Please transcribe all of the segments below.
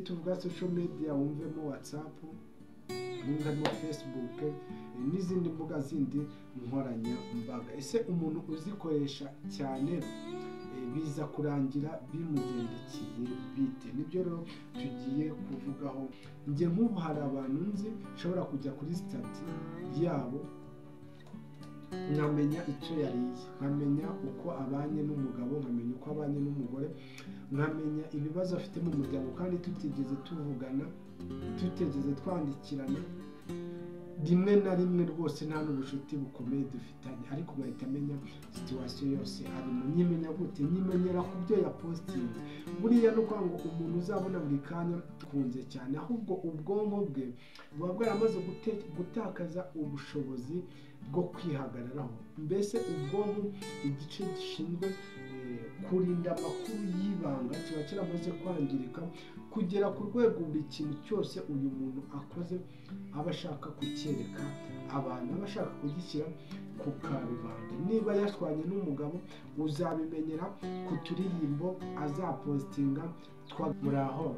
tuvuga social media wumvemo WhatsApp, wumvemo Facebook n'izindi mbuga zindi nkoranyambaga. Ese umuntu uzikoresha cyane biza kurangira bimugendekeye bite? Nibyo rero tugiye kuvugaho. Njye nk'ubu hari abantu nzi nshobora kujya kuri stati yabo nkamenya icyo yariye, nkamenya uko abanye n'umugabo, nkamenya uko abanye n'umugore, nkamenya ibibazo afite mu muryango kandi tutigeze tuvugana, tutigeze twandikirana, rimwe na rimwe rwose nta n'ubucuti bukomeye dufitanye, ariko ugahita amenya situation yose arimo. Nyimenya gute? Nyimenyera ku byo yapostinze. Buriya no kwa ngo umuntu uzabona buri kanya kunze cyane, ahubwo ubwonko bwe buba bwaramaze gutakaza ubushobozi bwo kwihagararaho. Mbese ubwonko igice gishinzwe kurinda amakuru y'ibanga kiba kiramaze kwangirika, kugera ku rwego buri kintu cyose uyu muntu akoze aba ashaka kucyereka abantu, aba ashaka kugishyira ku karubanda. Niba yashwanye n'umugabo uzabimenyera ku turirimbo azapostinga muraho.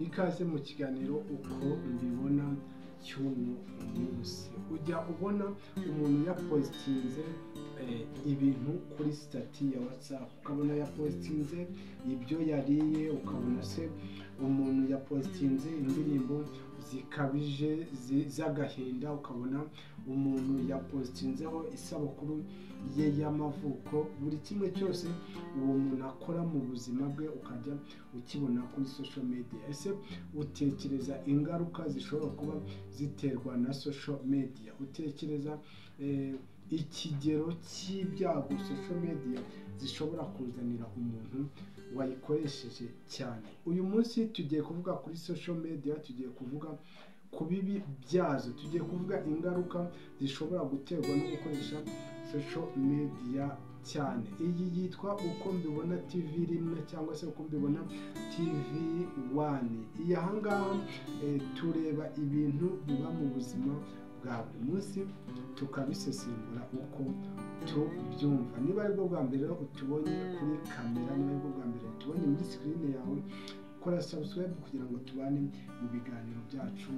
Ikaze mu kiganiro uko mbibona cy'uno munsi. Ujya ubona umuntu yapostinze ibintu kuri stati ya WhatsApp, ukabona yapostinze ibyo yariye, ukabona se umuntu yapostinze indirimbo zikabije z'agahinda, ukabona umuntu yapostinzeho isabukuru ye y'amavuko. Buri kimwe cyose uwo muntu akora mu buzima bwe ukajya ukibona kuri social media. Ese utekereza ingaruka zishobora kuba ziterwa na social media? Utekereza ikigero cy'ibyago social media zishobora kuzanira umuntu wayikoresheje cyane? Uyu munsi tugiye kuvuga kuri social media, tugiye kuvuga ku bibi byazo, tugiye kuvuga ingaruka zishobora guterwa no gukoresha social media cyane. Iyi yitwa Uko Mbibona TV rimwe cyangwa se Uko Mbibona TV 1. Iyi ahangaha tureba ibintu biba mu buzima bwa buri munsi tukabisesengura uko tubyumva. Niba ari bwo bwa mbere utubonye kuri kamera, niba ari bwo bwa mbere utubonye muri screen yawe, kora subscribe kugira ngo tubane mu biganiro byacu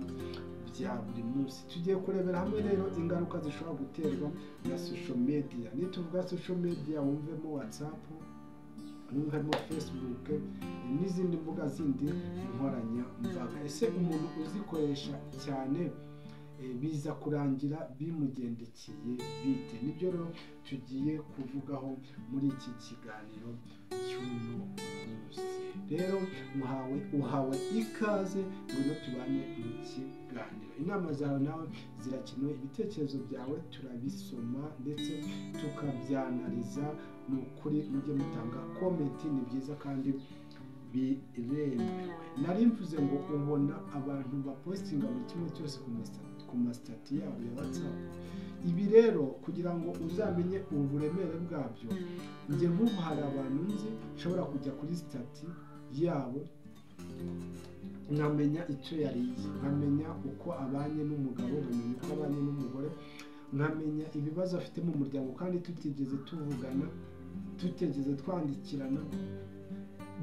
bya buri munsi. Tugiye kurebera hamwe rero ingaruka zishobora guterwa na social media. Nituvuga social media wumvemo WhatsApp, wumvemo Facebook n'izindi mbuga zindi nkoranyambaga. Ese umuntu uzikoresha cyane biza kurangira bimugendekeye bite? Nibyo rero tugiye kuvugaho muri iki kiganiro cy'uno munsi. Rero uhawe ikaze ngwino tubane mu kiganiro. Inama zawe nawe zirakenewe, ibitekerezo byawe turabisoma ndetse tukabyanaliza. Ni ukuri mujye mutanga comment, ni byiza kandi biremewe. Nari mvuze ngo ubona abantu bapostinga buri kimwe cyose ku masitati yabo ya WhatsApp. Ibi rero kugira ngo uzamenye uburemere bwabyo, njye nk'ubu hari abantu nzi nshobora kujya kuri stati yabo nkamenya icyo yariye, nkamenya uko abanye n'umugabo, nkamenya uko abanye n'umugore, nkamenya ibibazo afite mu muryango kandi tutigeze tuvugana, tutigeze twandikirana,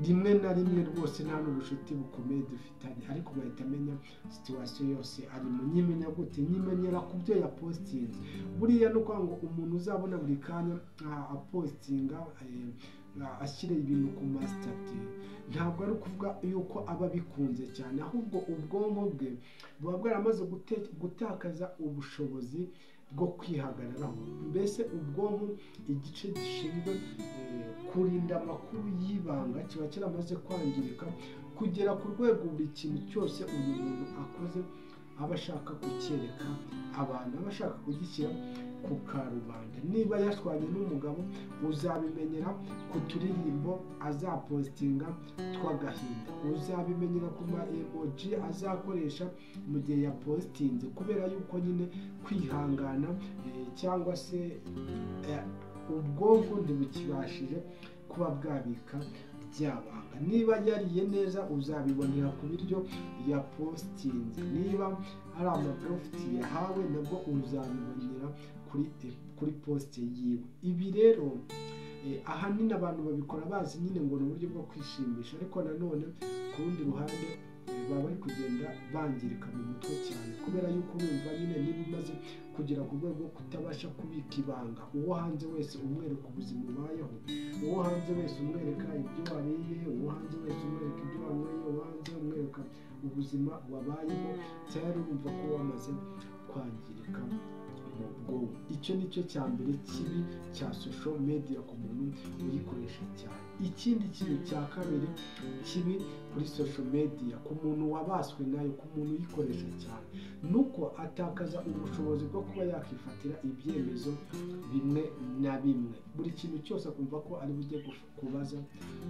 rimwe na rimwe rwose nta n'ubucuti bukomeye dufitanye, ariko ugahita amenya situation yose arimo. Nyimenya gute? Nyimenyera ku byo yapostinze. Buriya no kwa ngo umuntu uzabona buri kanya apostinga ashyira ibintu ku masitati, ntabwo ari ukuvuga yuko aba bikunze cyane, ahubwo ubwonko bwe buba bwaramaze gutakaza ubushobozi bwo kwihagararaho. Mbese ubwonko igice gishinzwe kurinda amakuru y'ibanga kiba kiramaze kwangirika, kugera ku rwego buri kintu cyose uyu muntu akoze aba ashaka kucyereka abantu, aba ashaka kugishyira ku karubanda. Niba yashwanye n'umugabo uzabimenyera ku turirimbo azapostinga tw'agahinda, uzabimenyera ku ma emoji azakoresha mu gihe yapostinze, kubera yuko nyine kwihangana cyangwa se ubwonko ntibukibashije kuba bwabika byabanga. Niba yariye neza uzabibonera ku biryo yapostinze, niba hari amaprofiti yahawe nabwo uzabibonera kuri poste yiwe. Ibi rero ahanini abantu babikora bazi nyine ngo ni uburyo bwo kwishimisha, ariko nanone ku rundi ruhande bari kugenda bangirika mu mutwe cyane, kubera yuko urumva nyine niba umaze kugera ku rwego rwo kutabasha kubika ibanga, uwo hanze wese umwereka ubuzima ubayeho, uwo hanze wese umwereka ibyo wariye, uwo hanze wese umwereka ibyo wanyweye, uwo hanze umwereka ubuzima wabayeho, cyari urumva ko wamaze kwangirika mu bwonko. Icyo ni cyo cya mbere kibi cya social media ku muntu uyikoresha cyane. Ikindi kintu cya kabiri kibi kuri social media ku muntu wabaswe nayo, ku muntu uyikoresha cyane, nuko atakaza ubushobozi bwo kuba yakifatira ibyemezo bimwe na bimwe. Buri kintu cyose akumva ko ari bujye kubaza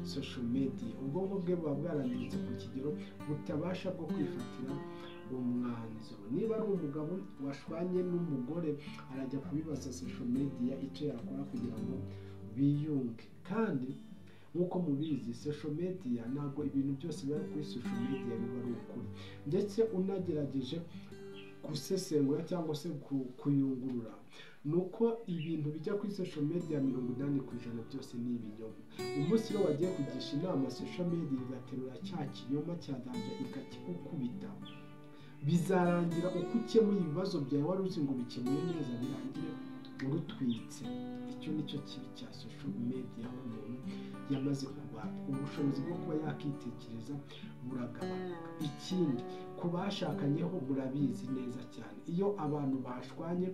social media, ubwonko bwe buba bwarangiritse ku kigero butabasha bwo kwifatira umwanzuro. Niba ari umugabo washwanye n'umugore, arajya kubibaza social media icyo yakora kugira ngo biyunge. Kandi nk'uko mubizi, social media ntabwo ibintu byose biba kuri social media biba ari ukuri, ndetse unagerageje gusesengura cyangwa se kuyungurura, nuko ibintu bijya kuri social media 80% byose ni ibinyoma. Umunsi iyo wagiye kugisha inama social media igaterura cya kinyoma cya danje ikakikukubita, bizarangira uko ukemuye ibibazo byawe wari uzi ngo bikemuye neza, birangire urutwitse. Icyo ni cyo kibi cya social media ku muntu yamaze kubata, ubushobozi bwo kuba yakitekereza buragabanuka. Ikindi, ku bashakanyeho murabizi neza cyane, iyo abantu bashwanye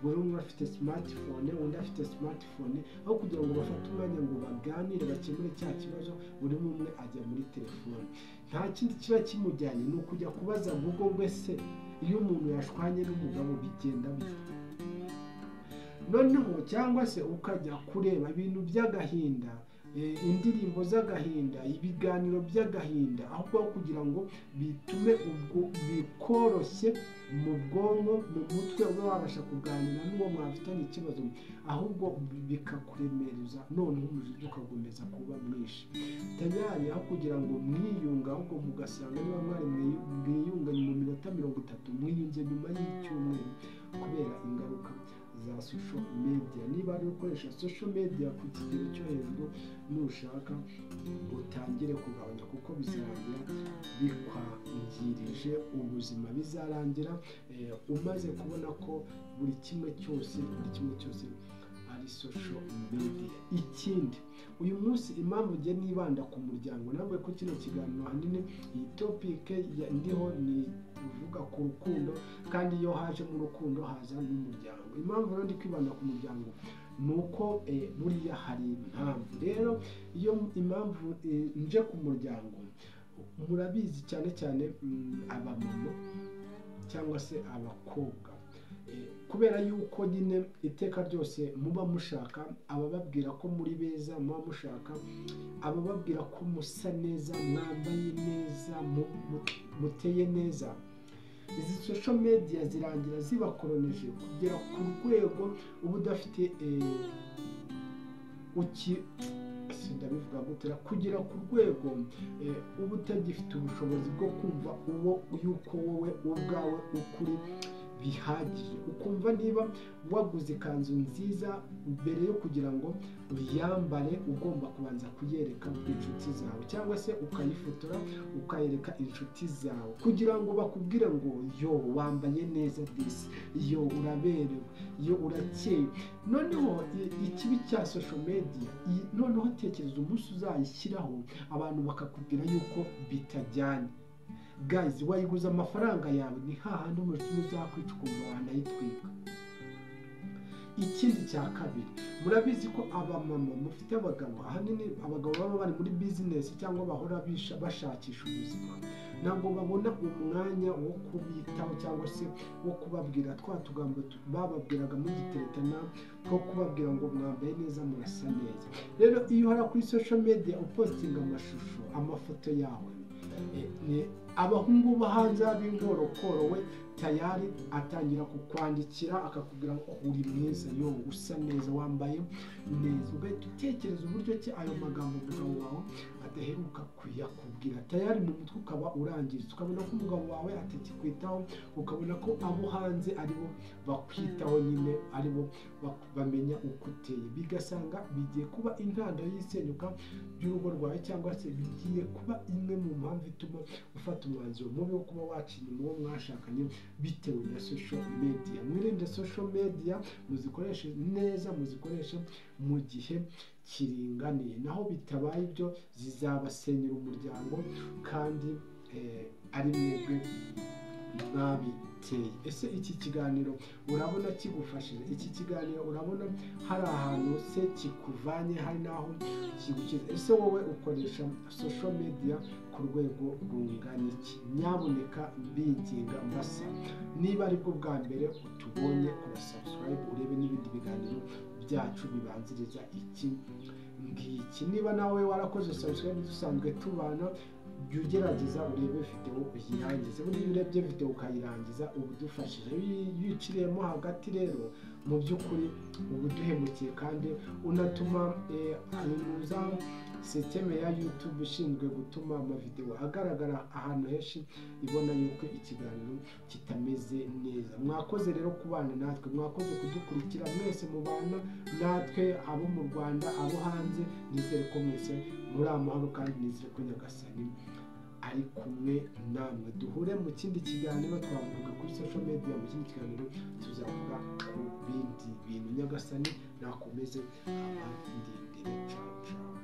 buri umwe afite smartphone, undi afite smartphone, aho kugira ngo bafate umwanya ngo baganire bakemure cya kibazo, buri umwe ajya muri telefone. Nta kindi kiba kimujyanye, ni ukujya kubaza Google mbese iyo umuntu yashwanye n'umugabo bigenda bite. Noneho cyangwa se ukajya kureba ibintu by'agahinda, indirimbo z'agahinda, ibiganiro by'agahinda, ahubwo kugira ngo bitume ubwo bikoroshye mu bwonko, mu mutwe ube wabasha kuganira n'uwo mwafitanye ikibazo, ahubwo bikakuremereza, noneho umujiji ukagomeza kuba mwinshi tayari, aho kugira ngo mwiyunga, ahubwo mugasanga niba mwari mwiyunganye mu minota 30 mwiyunze nyuma y'icyumweru kubera ingaruka za social media. Niba ari ukoresha social media ku kigero cyo hejuru, nushaka utangire kugabanya, kuko bizarangira bikwangirije ubuzima, bizarangira umaze kubona ko buri kimwe cyose ari social media. Ikindi, uyu munsi impamvu ngiye nibanda ku muryango, nabwo ko kino kiganiro hanini iyi topic ndiho ni uvuga ku rukundo, kandi iyo haje mu rukundo haza n'umuryango. Impamvu rero ndi kwibanda ku muryango nuko buriya hari impamvu. Rero iyo impamvu nje ku muryango, murabizi cyane cyane abamama cyangwa se abakobwa, kubera yuko nyine iteka ryose muba mushaka abababwira ko muri beza, muba mushaka abababwira ko musa neza, mwambaye neza, muteye neza. Izi social media zirangira zibakoroneje kugera ku rwego uba udafite ndabivuga gutera, kugera ku rwego uba utagifite ubushobozi bwo kumva yuko wowe ubwawe ukuri bihagije. Ukumva niba waguze ikanzu nziza, mbere yo kugira ngo uyambare ugomba kubanza kuyereka inshuti zawe, cyangwa se ukayifotora ukayereka inshuti zawe kugira ngo bakubwire ngo yo wambaye neza disi, yo uraberewe, yo urakeye. Noneho ikibi cya social media, noneho tekereza umunsi uzayishyiraho abantu bakakubwira yuko bitajyanye. Guys, wayiguza amafaranga yawe, ni hahandi umutima uzakwica ukumva wanayitwika. Ikindi cya kabiri, murabizi ko abamama mufite abagabo, ahanini abagabo baba bari muri business cyangwa bahora bashakisha ubuzima, ntabwo babona umwanya wo kubitaho cyangwa se wo kubabwira twa tugambo bababwiraga mu giteretana, ko kubabwira ngo mwambaye neza, murasa neza. Rero iyo uhora kuri social media upostinga amashusho, amafoto yawe, abahungu bahanze b'inkorokoro we tayari atangira kukwandikira akakubwira ngo uri mwiza, yo usa neza, wambaye neza. Ugahita utekereza uburyo ki ayo magambo umugabo wawe adaheruka kuyakubwira tayari mu mutwe ukaba urangiritse, ukabona ko umugabo wawe atakikwitaho, ukabona ko abo hanze aribo bakwitaho nyine, aribo bamenya uko uteye, bigasanga bigiye kuba intandaro y'isenyuka ry'urugo rwawe, cyangwa se bigiye kuba imwe mu mpamvu ituma ufata umwanzuro mubi wo kuba wacinya uwo mwashakanye bitewe na social media. Mwirinde social media, muzikoreshe neza, muzikoreshe mu gihe kiringaniye, naho bitabaye ibyo zizabasenyera umuryango kandi ari mwebwe mwabiteye. Ese iki kiganiro urabona kigufashije? Iki kiganiro urabona hari ahantu se kikuvanye, hari naho kigukiza? Ese wowe ukoresha social media ku rwego rungana iki? Nyabuneka mbinginga mbasa, niba aribwo bwa mbere utubonye kora subscribe urebe n'ibindi biganiro byacu bibanziriza iki ngiki. Niba nawe warakoze subscribe dusanzwe tubana, jya ugerageza urebe video uyirangize. Buriya iyo urebye video ukayirangiza uba udufashije. Iyo uciriyemo hagati rero mu by'ukuri uba uduhemukiye, kandi unatuma uza sisiteme ya YouTube ishinzwe gutuma amavideo agaragara ahantu henshi ibona yuko ikiganiro kitameze neza. Mwakoze rero kubana natwe, mwakoze kudukurikira mwese mubana natwe, abo mu Rwanda, abo hanze. Nizere ko mwese muri amahoro, kandi nizere ko Nyagasani ari kumwe namwe. Duhure mu kindi kiganiro, twavuga kuri social media, mu kindi kiganiro tuzavuga ku bindi bintu. Nyagasani nakomeze abandindire. Ciao ciao.